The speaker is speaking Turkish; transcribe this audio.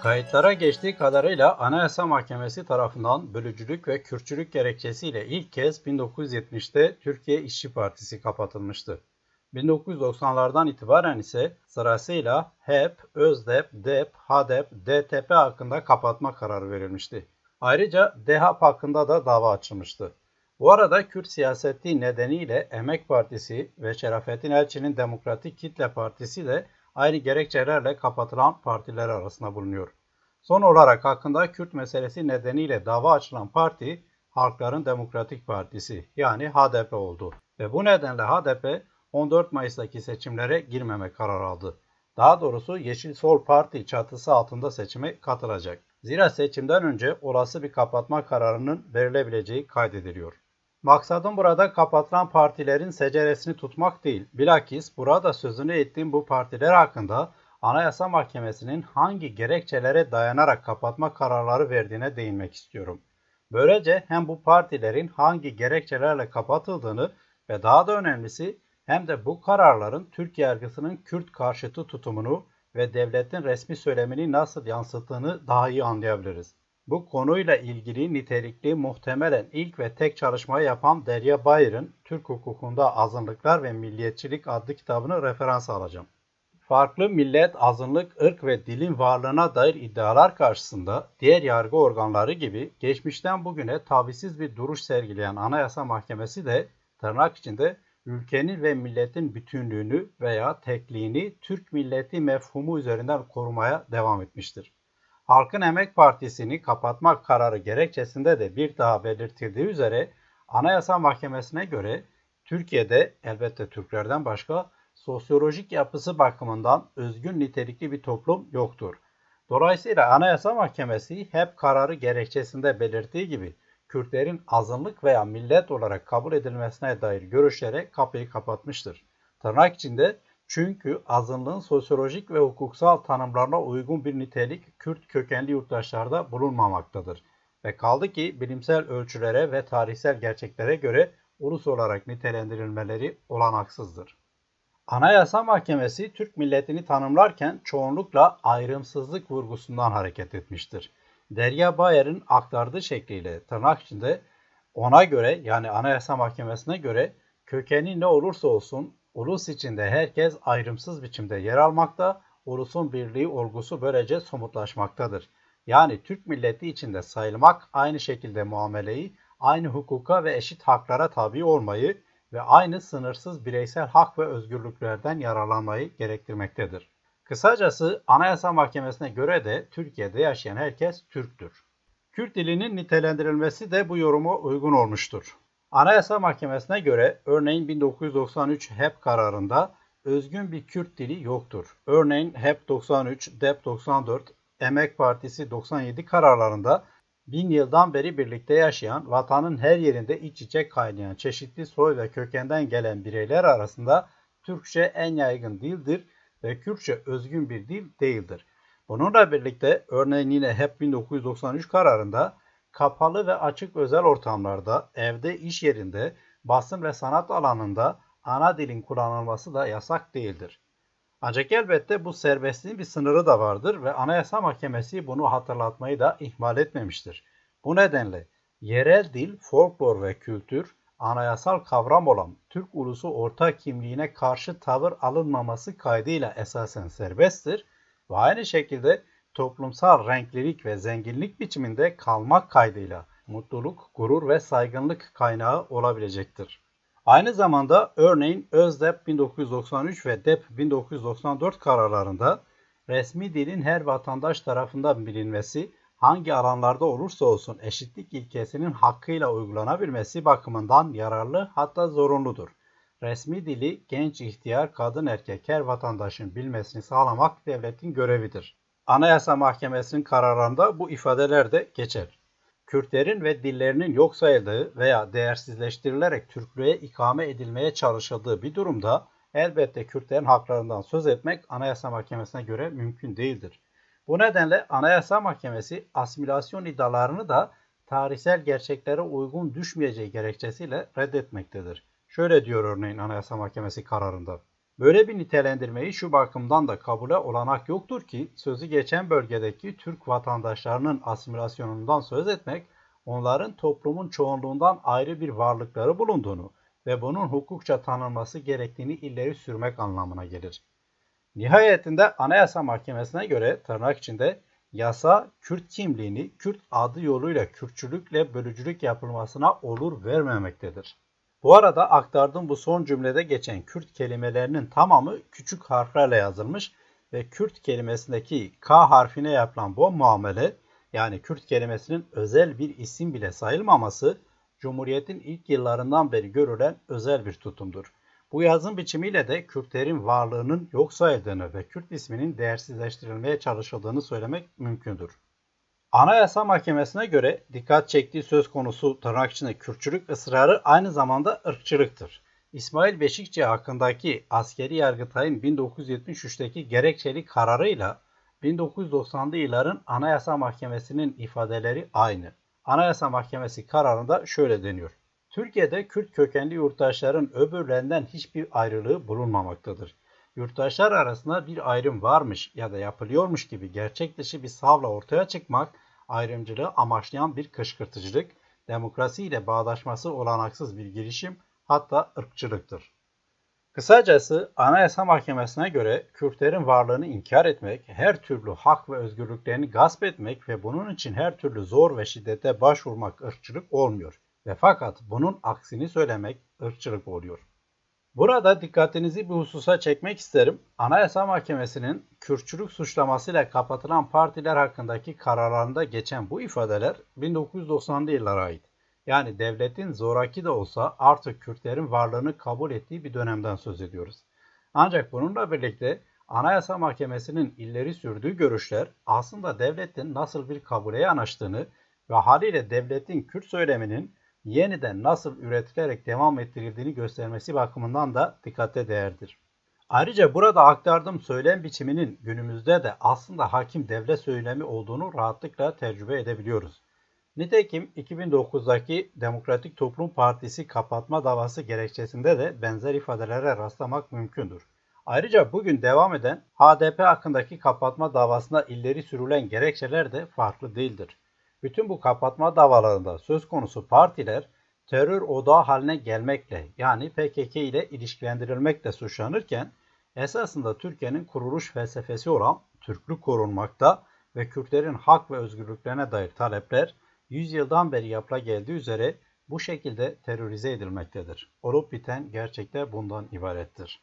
Kayıtlara geçtiği kadarıyla Anayasa Mahkemesi tarafından bölücülük ve Kürtçülük gerekçesiyle ilk kez 1970'te Türkiye İşçi Partisi kapatılmıştı. 1990'lardan itibaren ise sırasıyla HEP, ÖZDEP, DEP, HADEP, DTP hakkında kapatma kararı verilmişti. Ayrıca DEHAP hakkında da dava açılmıştı. Bu arada Kürt siyaseti nedeniyle Emek Partisi ve Şerafettin Elçi'nin Demokratik Kitle Partisi de aynı gerekçelerle kapatılan partiler arasında bulunuyor. Son olarak hakkında Kürt meselesi nedeniyle dava açılan parti Halkların Demokratik Partisi yani HDP oldu ve bu nedenle HDP 14 Mayıs'taki seçimlere girmeme kararı aldı. Daha doğrusu Yeşil Sol Parti çatısı altında seçime katılacak. Zira seçimden önce olası bir kapatma kararının verilebileceği kaydediliyor. Maksadım burada kapatılan partilerin seceresini tutmak değil, bilakis burada sözünü ettiğim bu partiler hakkında Anayasa Mahkemesi'nin hangi gerekçelere dayanarak kapatma kararları verdiğine değinmek istiyorum. Böylece hem bu partilerin hangi gerekçelerle kapatıldığını ve daha da önemlisi hem de bu kararların Türk yargısının Kürt karşıtı tutumunu ve devletin resmi söylemini nasıl yansıttığını daha iyi anlayabiliriz. Bu konuyla ilgili nitelikli muhtemelen ilk ve tek çalışmayı yapan Derya Bayır'ın Türk Hukukunda Azınlıklar ve Milliyetçilik adlı kitabını referans alacağım. Farklı millet, azınlık, ırk ve dilin varlığına dair iddialar karşısında diğer yargı organları gibi geçmişten bugüne tavizsiz bir duruş sergileyen Anayasa Mahkemesi de tırnak içinde ülkenin ve milletin bütünlüğünü veya tekliğini Türk milleti mefhumu üzerinden korumaya devam etmiştir. Halkın Emek Partisi'ni kapatmak kararı gerekçesinde de bir daha belirtildiği üzere Anayasa Mahkemesi'ne göre Türkiye'de elbette Türklerden başka sosyolojik yapısı bakımından özgün nitelikli bir toplum yoktur. Dolayısıyla Anayasa Mahkemesi hep kararı gerekçesinde belirttiği gibi Kürtlerin azınlık veya millet olarak kabul edilmesine dair görüşlere kapıyı kapatmıştır. Tırnak içinde çünkü azınlığın sosyolojik ve hukuksal tanımlarına uygun bir nitelik Kürt kökenli yurttaşlarda bulunmamaktadır. Ve kaldı ki bilimsel ölçülere ve tarihsel gerçeklere göre ulus olarak nitelendirilmeleri olanaksızdır. Anayasa Mahkemesi Türk milletini tanımlarken çoğunlukla ayrımsızlık vurgusundan hareket etmiştir. Derya Bayer'in aktardığı şekliyle tırnak içinde ona göre yani Anayasa Mahkemesi'ne göre kökeni ne olursa olsun ulus içinde herkes ayrımsız biçimde yer almakta, ulusun birliği olgusu böylece somutlaşmaktadır. Yani Türk milleti içinde sayılmak aynı şekilde muameleyi, aynı hukuka ve eşit haklara tabi olmayı ve aynı sınırsız bireysel hak ve özgürlüklerden yararlanmayı gerektirmektedir. Kısacası Anayasa Mahkemesi'ne göre de Türkiye'de yaşayan herkes Türktür. Kürt dilinin nitelendirilmesi de bu yoruma uygun olmuştur. Anayasa Mahkemesi'ne göre örneğin 1993 HEP kararında özgün bir Kürt dili yoktur. Örneğin HEP 93, DEP 94, Emek Partisi 97 kararlarında 1000 yıldan beri birlikte yaşayan, vatanın her yerinde iç içe kaynayan çeşitli soy ve kökenden gelen bireyler arasında Türkçe en yaygın dildir ve Kürtçe özgün bir dil değildir. Bununla birlikte örneğin yine HEP 1993 kararında kapalı ve açık özel ortamlarda, evde, iş yerinde, basın ve sanat alanında ana dilin kullanılması da yasak değildir. Ancak elbette bu serbestliğin bir sınırı da vardır ve Anayasa Mahkemesi bunu hatırlatmayı da ihmal etmemiştir. Bu nedenle yerel dil, folklor ve kültür anayasal kavram olan Türk ulusu ortak kimliğine karşı tavır alınmaması kaydıyla esasen serbesttir ve aynı şekilde toplumsal renklilik ve zenginlik biçiminde kalmak kaydıyla mutluluk, gurur ve saygınlık kaynağı olabilecektir. Aynı zamanda örneğin ÖZDEP 1993 ve DEP 1994 kararlarında resmi dilin her vatandaş tarafından bilinmesi, hangi alanlarda olursa olsun eşitlik ilkesinin hakkıyla uygulanabilmesi bakımından yararlı hatta zorunludur. Resmi dili genç, ihtiyar, kadın, erkek her vatandaşın bilmesini sağlamak devletin görevidir. Anayasa Mahkemesi'nin kararlarında bu ifadeler de geçer. Kürtlerin ve dillerinin yok sayıldığı veya değersizleştirilerek Türklüğe ikame edilmeye çalışıldığı bir durumda elbette Kürtlerin haklarından söz etmek Anayasa Mahkemesi'ne göre mümkün değildir. Bu nedenle Anayasa Mahkemesi asimilasyon iddialarını da tarihsel gerçeklere uygun düşmeyeceği gerekçesiyle reddetmektedir. Şöyle diyor örneğin Anayasa Mahkemesi kararında. Böyle bir nitelendirmeyi şu bakımdan da kabule olanak yoktur ki sözü geçen bölgedeki Türk vatandaşlarının asimilasyonundan söz etmek, onların toplumun çoğunluğundan ayrı bir varlıkları bulunduğunu ve bunun hukukça tanınması gerektiğini ileri sürmek anlamına gelir. Nihayetinde Anayasa Mahkemesi'ne göre tırnak içinde yasa Kürt kimliğini Kürt adı yoluyla Kürtçülükle bölücülük yapılmasına olur vermemektedir. Bu arada aktardığım bu son cümlede geçen Kürt kelimelerinin tamamı küçük harflerle yazılmış ve Kürt kelimesindeki K harfine yapılan bu muamele, yani Kürt kelimesinin özel bir isim bile sayılmaması, Cumhuriyet'in ilk yıllarından beri görülen özel bir tutumdur. Bu yazım biçimiyle de Kürtlerin varlığının yok sayıldığını ve Kürt isminin değersizleştirilmeye çalışıldığını söylemek mümkündür. Anayasa Mahkemesi'ne göre dikkat çektiği söz konusu tırnak içinde Kürtçülük ısrarı aynı zamanda ırkçılıktır. İsmail Beşikçi hakkındaki askeri Yargıtay'ın 1973'teki gerekçeli kararıyla 1990'lı yılların Anayasa Mahkemesi'nin ifadeleri aynı. Anayasa Mahkemesi kararında şöyle deniyor. Türkiye'de Kürt kökenli yurttaşların öbürlerinden hiçbir ayrılığı bulunmamaktadır. Yurttaşlar arasında bir ayrım varmış ya da yapılıyormuş gibi gerçek dışı bir savla ortaya çıkmak, ayrımcılığı amaçlayan bir kışkırtıcılık, demokrasi ile bağdaşması olanaksız bir girişim, hatta ırkçılıktır. Kısacası Anayasa Mahkemesi'ne göre Kürtlerin varlığını inkar etmek, her türlü hak ve özgürlüklerini gasp etmek ve bunun için her türlü zor ve şiddete başvurmak ırkçılık olmuyor. Ve fakat bunun aksini söylemek ırkçılık oluyor. Burada dikkatinizi bir hususa çekmek isterim. Anayasa Mahkemesi'nin Kürtçülük suçlamasıyla kapatılan partiler hakkındaki kararlarında geçen bu ifadeler 1990'lı yıllara ait. Yani devletin zoraki de olsa artık Kürtlerin varlığını kabul ettiği bir dönemden söz ediyoruz. Ancak bununla birlikte Anayasa Mahkemesi'nin ileri sürdüğü görüşler aslında devletin nasıl bir kabule yanaştığını ve haliyle devletin Kürt söyleminin yeniden nasıl üretilerek devam ettirildiğini göstermesi bakımından da dikkate değerdir. Ayrıca burada aktardığım söylem biçiminin günümüzde de aslında hakim devlet söylemi olduğunu rahatlıkla tecrübe edebiliyoruz. Nitekim 2009'daki Demokratik Toplum Partisi kapatma davası gerekçesinde de benzer ifadelere rastlamak mümkündür. Ayrıca bugün devam eden HDP hakkındaki kapatma davasında ileri sürülen gerekçeler de farklı değildir. Bütün bu kapatma davalarında söz konusu partiler terör odağı haline gelmekle, yani PKK ile ilişkilendirilmekle suçlanırken esasında Türkiye'nin kuruluş felsefesi olan Türklük korunmakta ve Kürtlerin hak ve özgürlüklerine dair talepler 100 yıldan beri yapıla geldiği üzere bu şekilde terörize edilmektedir. Olup biten gerçekler bundan ibarettir.